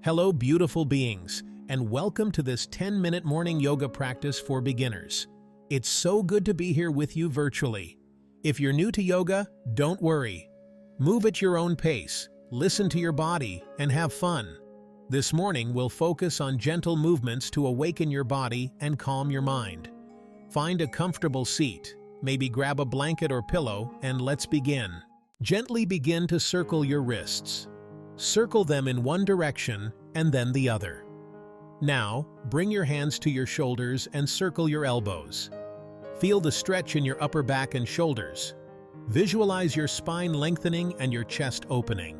Hello, beautiful beings, and welcome to this 10-minute morning yoga practice for beginners. It's so good to be here with you virtually. If you're new to yoga, don't worry. Move at your own pace, listen to your body, and have fun. This morning, we'll focus on gentle movements to awaken your body and calm your mind. Find a comfortable seat, maybe grab a blanket or pillow, and let's begin. Gently begin to circle your wrists. Circle them in one direction and then the other. Now, bring your hands to your shoulders and circle your elbows. Feel the stretch in your upper back and shoulders. Visualize your spine lengthening and your chest opening.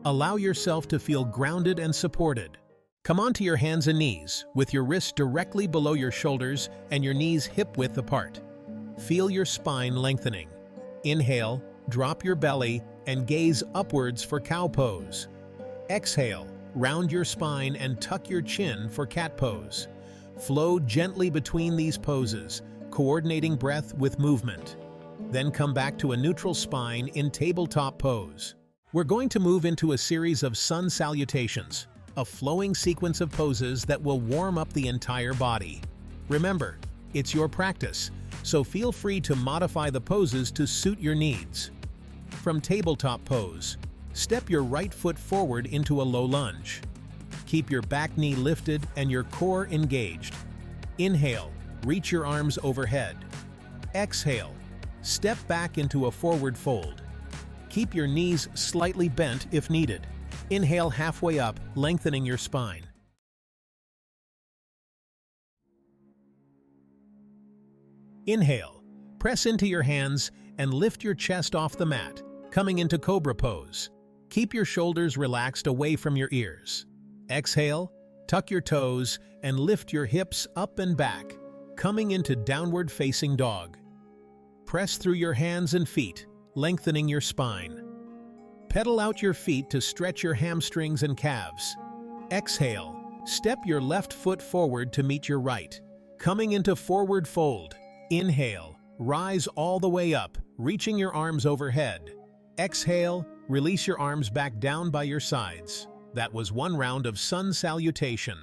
Allow yourself to feel grounded and supported. Come onto your hands and knees, with your wrists directly below your shoulders and your knees hip-width apart. Feel your spine lengthening. Inhale, drop your belly, and gaze upwards for cow pose. Exhale, round your spine and tuck your chin for cat pose. Flow gently between these poses, coordinating breath with movement. Then come back to a neutral spine in tabletop pose. We're going to move into a series of sun salutations, a flowing sequence of poses that will warm up the entire body. Remember, it's your practice, so feel free to modify the poses to suit your needs. From tabletop pose, step your right foot forward into a low lunge. Keep your back knee lifted and your core engaged. Inhale, reach your arms overhead. Exhale, step back into a forward fold. Keep your knees slightly bent if needed. Inhale halfway up, lengthening your spine. Inhale, press into your hands and lift your chest off the mat, coming into Cobra pose. Keep your shoulders relaxed away from your ears. Exhale, tuck your toes, and lift your hips up and back, coming into downward facing dog. Press through your hands and feet, lengthening your spine. Pedal out your feet to stretch your hamstrings and calves. Exhale, step your left foot forward to meet your right, coming into forward fold. Inhale, rise all the way up, reaching your arms overhead. Exhale, release your arms back down by your sides. That was one round of sun salutation.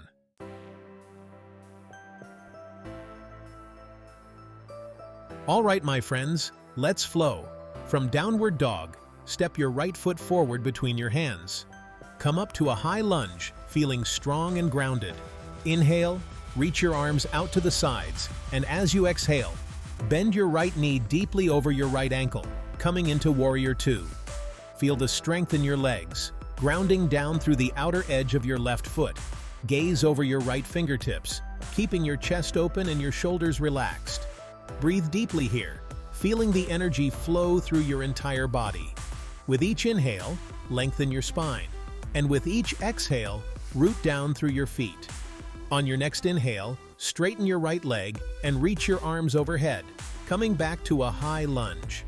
All right, my friends, let's flow. From downward dog, step your right foot forward between your hands. Come up to a high lunge, feeling strong and grounded. Inhale, reach your arms out to the sides, and as you exhale, bend your right knee deeply over your right ankle, coming into Warrior Two. Feel the strength in your legs, grounding down through the outer edge of your left foot. Gaze over your right fingertips, keeping your chest open and your shoulders relaxed. Breathe deeply here, feeling the energy flow through your entire body. With each inhale, lengthen your spine, and with each exhale, root down through your feet. On your next inhale, straighten your right leg and reach your arms overhead, coming back to a high lunge.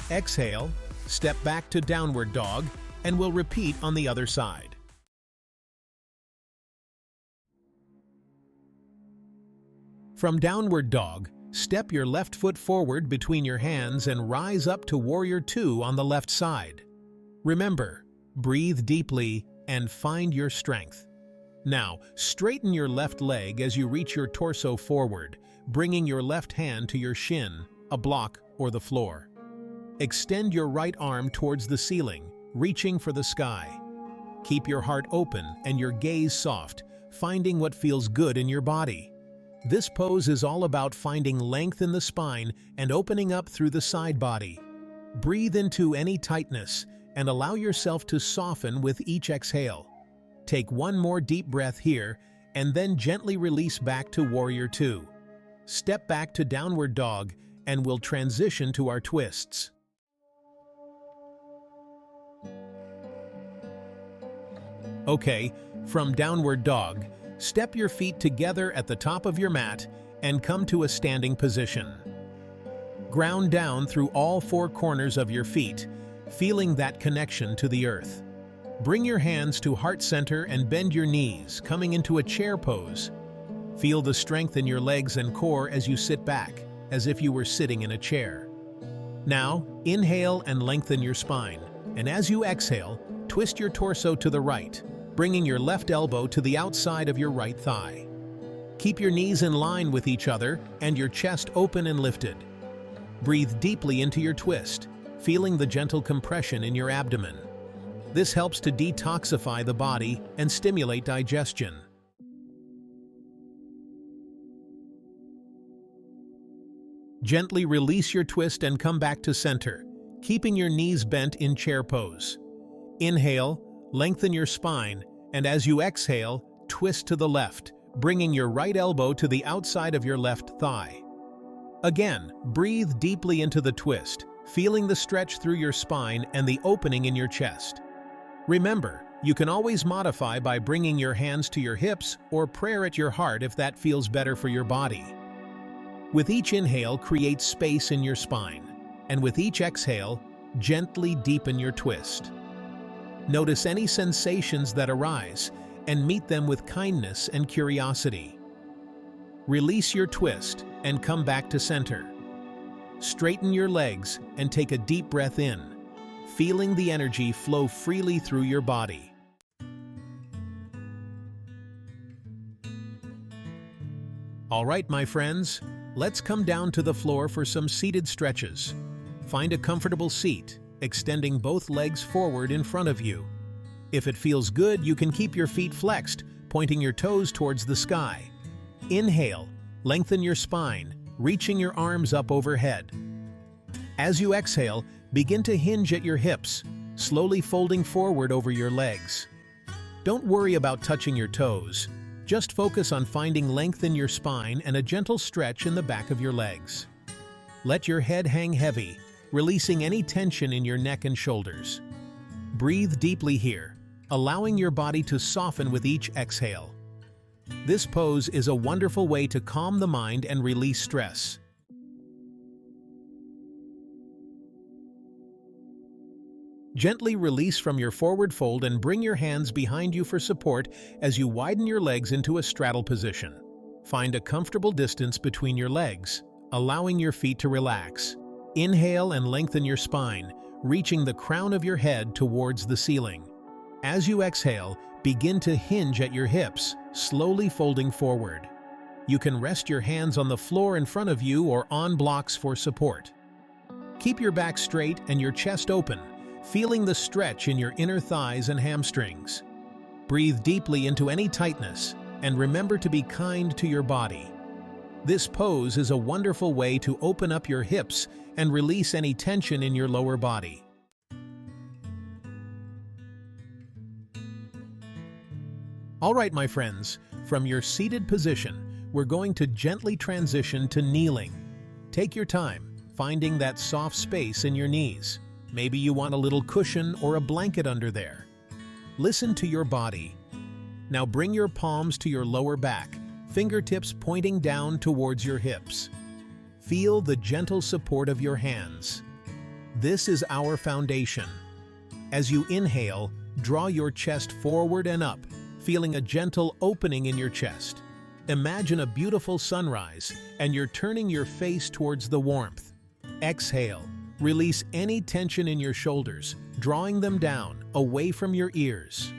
Exhale, step back to downward dog, and we'll repeat on the other side. From downward dog, step your left foot forward between your hands and rise up to Warrior Two on the left side. Remember, breathe deeply and find your strength. Now, straighten your left leg as you reach your torso forward, bringing your left hand to your shin, a block, or the floor. Extend your right arm towards the ceiling, reaching for the sky. Keep your heart open and your gaze soft, finding what feels good in your body. This pose is all about finding length in the spine and opening up through the side body. Breathe into any tightness and allow yourself to soften with each exhale. Take one more deep breath here and then gently release back to Warrior Two. Step back to downward dog and we'll transition to our twists. Okay, from downward dog, step your feet together at the top of your mat and come to a standing position. Ground down through all four corners of your feet, feeling that connection to the earth. Bring your hands to heart center and bend your knees, coming into a chair pose. Feel the strength in your legs and core as you sit back, as if you were sitting in a chair. Now, inhale and lengthen your spine, and as you exhale, twist your torso to the right. bringing your left elbow to the outside of your right thigh. Keep your knees in line with each other and your chest open and lifted. Breathe deeply into your twist, feeling the gentle compression in your abdomen. This helps to detoxify the body and stimulate digestion. Gently release your twist and come back to center, keeping your knees bent in chair pose. Inhale, lengthen your spine, and as you exhale, twist to the left, bringing your right elbow to the outside of your left thigh. Again, breathe deeply into the twist, feeling the stretch through your spine and the opening in your chest. Remember, you can always modify by bringing your hands to your hips or prayer at your heart if that feels better for your body. With each inhale, create space in your spine, and with each exhale, gently deepen your twist. Notice any sensations that arise and meet them with kindness and curiosity. Release your twist and come back to center. Straighten your legs and take a deep breath in, feeling the energy flow freely through your body. All right, my friends, let's come down to the floor for some seated stretches. Find a comfortable seat, extending both legs forward in front of you. If it feels good, you can keep your feet flexed, pointing your toes towards the sky. Inhale, lengthen your spine, reaching your arms up overhead. As you exhale, begin to hinge at your hips, slowly folding forward over your legs. Don't worry about touching your toes. Just focus on finding length in your spine and a gentle stretch in the back of your legs. Let your head hang heavy, releasing any tension in your neck and shoulders. Breathe deeply here, allowing your body to soften with each exhale. This pose is a wonderful way to calm the mind and release stress. Gently release from your forward fold and bring your hands behind you for support as you widen your legs into a straddle position. Find a comfortable distance between your legs, allowing your feet to relax. Inhale and lengthen your spine, reaching the crown of your head towards the ceiling. As you exhale, begin to hinge at your hips, slowly folding forward. You can rest your hands on the floor in front of you or on blocks for support. Keep your back straight and your chest open, feeling the stretch in your inner thighs and hamstrings. Breathe deeply into any tightness and remember to be kind to your body. This pose is a wonderful way to open up your hips and release any tension in your lower body. All right, my friends, from your seated position, we're going to gently transition to kneeling. Take your time, finding that soft space in your knees. Maybe you want a little cushion or a blanket under there. Listen to your body. Now bring your palms to your lower back, fingertips pointing down towards your hips. Feel the gentle support of your hands. This is our foundation. As you inhale, draw your chest forward and up, feeling a gentle opening in your chest. Imagine a beautiful sunrise, and you're turning your face towards the warmth. Exhale. Release any tension in your shoulders, drawing them down, away from your ears.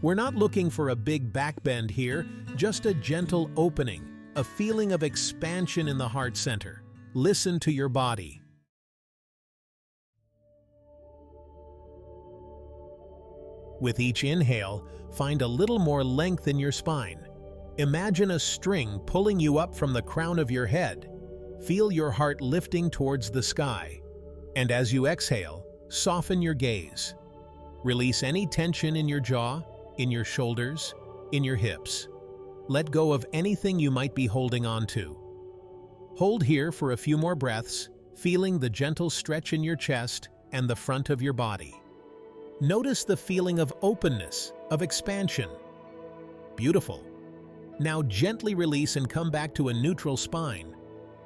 We're not looking for a big back bend here, just a gentle opening, a feeling of expansion in the heart center. Listen to your body. With each inhale, find a little more length in your spine. Imagine a string pulling you up from the crown of your head. Feel your heart lifting towards the sky. And as you exhale, soften your gaze. Release any tension in your jaw, in your shoulders, in your hips. Let go of anything you might be holding on to. Hold here for a few more breaths, feeling the gentle stretch in your chest and the front of your body. Notice the feeling of openness, of expansion. Beautiful. Now gently release and come back to a neutral spine.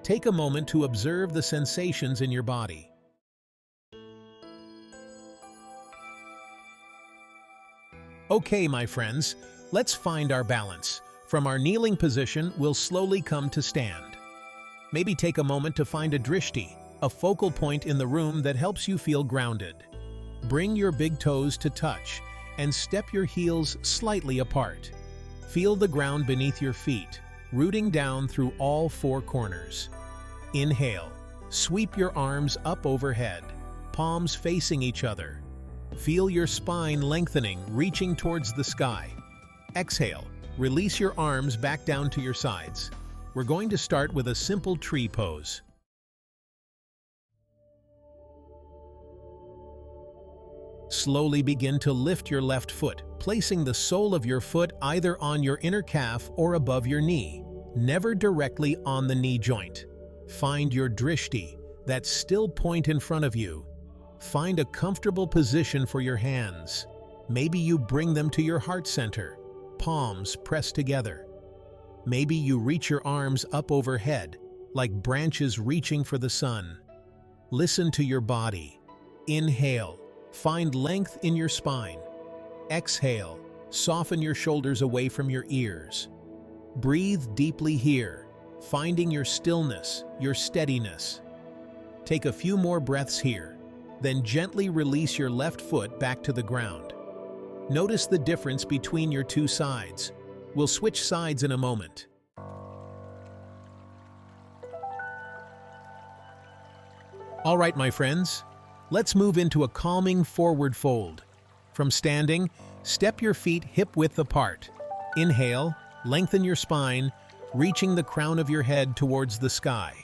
Take a moment to observe the sensations in your body. Okay, my friends, let's find our balance. From our kneeling position, we'll slowly come to stand. Maybe take a moment to find a drishti, a focal point in the room that helps you feel grounded. Bring your big toes to touch, and step your heels slightly apart. Feel the ground beneath your feet, rooting down through all four corners. Inhale. Sweep your arms up overhead, palms facing each other. Feel your spine lengthening, reaching towards the sky. Exhale. Release your arms back down to your sides. We're going to start with a simple tree pose. Slowly begin to lift your left foot, placing the sole of your foot either on your inner calf or above your knee, never directly on the knee joint. Find your drishti, that still point in front of you. Find a comfortable position for your hands. Maybe you bring them to your heart center, palms pressed together. Maybe you reach your arms up overhead, like branches reaching for the sun. Listen to your body. Inhale. Find length in your spine. Exhale. Soften your shoulders away from your ears. Breathe deeply here, finding your stillness, your steadiness. Take a few more breaths here, then gently release your left foot back to the ground. Notice the difference between your two sides. We'll switch sides in a moment. All right, my friends, let's move into a calming forward fold. From standing, step your feet hip-width apart. Inhale, lengthen your spine, reaching the crown of your head towards the sky.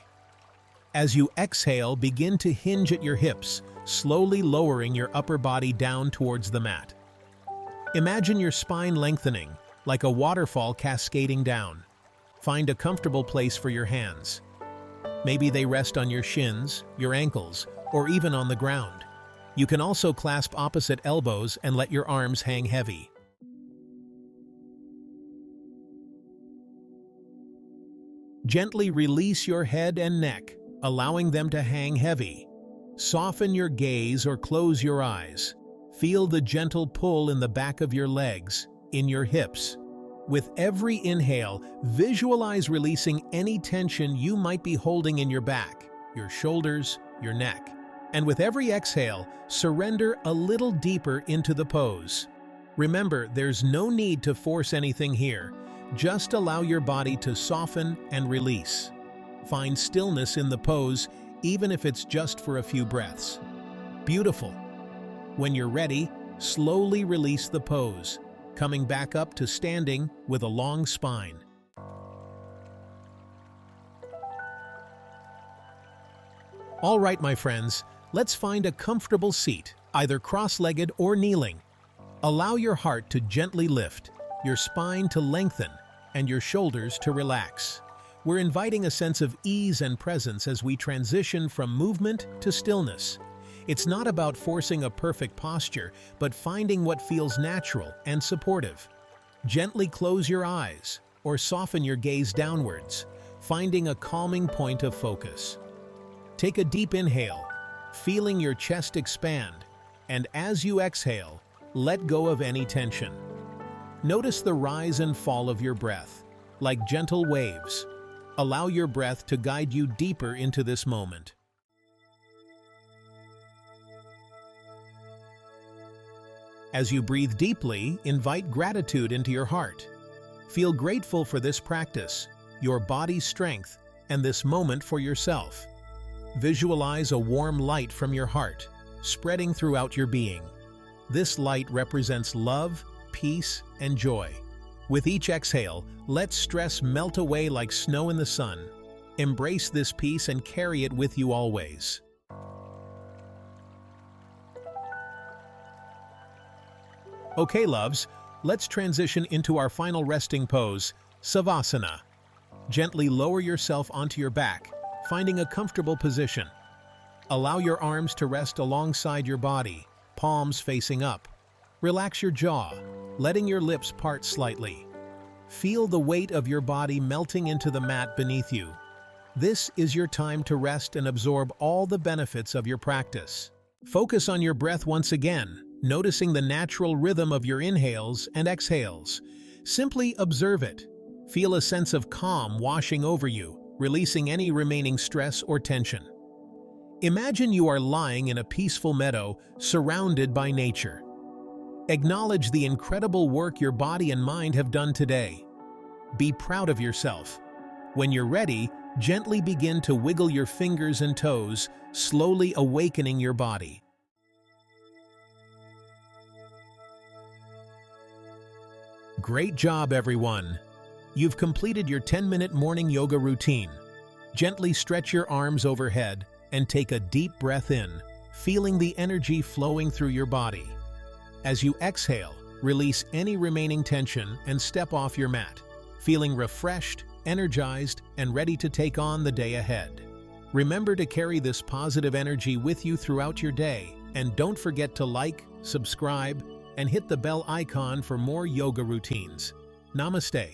As you exhale, begin to hinge at your hips, slowly lowering your upper body down towards the mat. Imagine your spine lengthening, like a waterfall cascading down. Find a comfortable place for your hands. Maybe they rest on your shins, your ankles, or even on the ground. You can also clasp opposite elbows and let your arms hang heavy. Gently release your head and neck, allowing them to hang heavy. Soften your gaze or close your eyes. Feel the gentle pull in the back of your legs, in your hips. With every inhale, visualize releasing any tension you might be holding in your back, your shoulders, your neck. And with every exhale, surrender a little deeper into the pose. Remember, there's no need to force anything here. Just allow your body to soften and release. Find stillness in the pose, even if it's just for a few breaths. Beautiful. When you're ready, slowly release the pose, coming back up to standing with a long spine. All right, my friends, let's find a comfortable seat, either cross-legged or kneeling. Allow your heart to gently lift, your spine to lengthen, and your shoulders to relax. We're inviting a sense of ease and presence as we transition from movement to stillness. It's not about forcing a perfect posture, but finding what feels natural and supportive. Gently close your eyes or soften your gaze downwards, finding a calming point of focus. Take a deep inhale, feeling your chest expand, and as you exhale, let go of any tension. Notice the rise and fall of your breath, like gentle waves. Allow your breath to guide you deeper into this moment. As you breathe deeply, invite gratitude into your heart. Feel grateful for this practice, your body's strength, and this moment for yourself. Visualize a warm light from your heart, spreading throughout your being. This light represents love, peace, and joy. With each exhale, let stress melt away like snow in the sun. Embrace this peace and carry it with you always. Okay, loves, let's transition into our final resting pose, Savasana. Gently lower yourself onto your back, finding a comfortable position. Allow your arms to rest alongside your body, palms facing up. Relax your jaw, letting your lips part slightly. Feel the weight of your body melting into the mat beneath you. This is your time to rest and absorb all the benefits of your practice. Focus on your breath once again, noticing the natural rhythm of your inhales and exhales. Simply observe it. Feel a sense of calm washing over you, releasing any remaining stress or tension. Imagine you are lying in a peaceful meadow surrounded by nature. Acknowledge the incredible work your body and mind have done today. Be proud of yourself. When you're ready, gently begin to wiggle your fingers and toes, slowly awakening your body. Great job, everyone! You've completed your 10-minute morning yoga routine. Gently stretch your arms overhead and take a deep breath in, feeling the energy flowing through your body. As you exhale, release any remaining tension and step off your mat, feeling refreshed, energized, and ready to take on the day ahead. Remember to carry this positive energy with you throughout your day, and don't forget to like, subscribe, and hit the bell icon for more yoga routines. Namaste.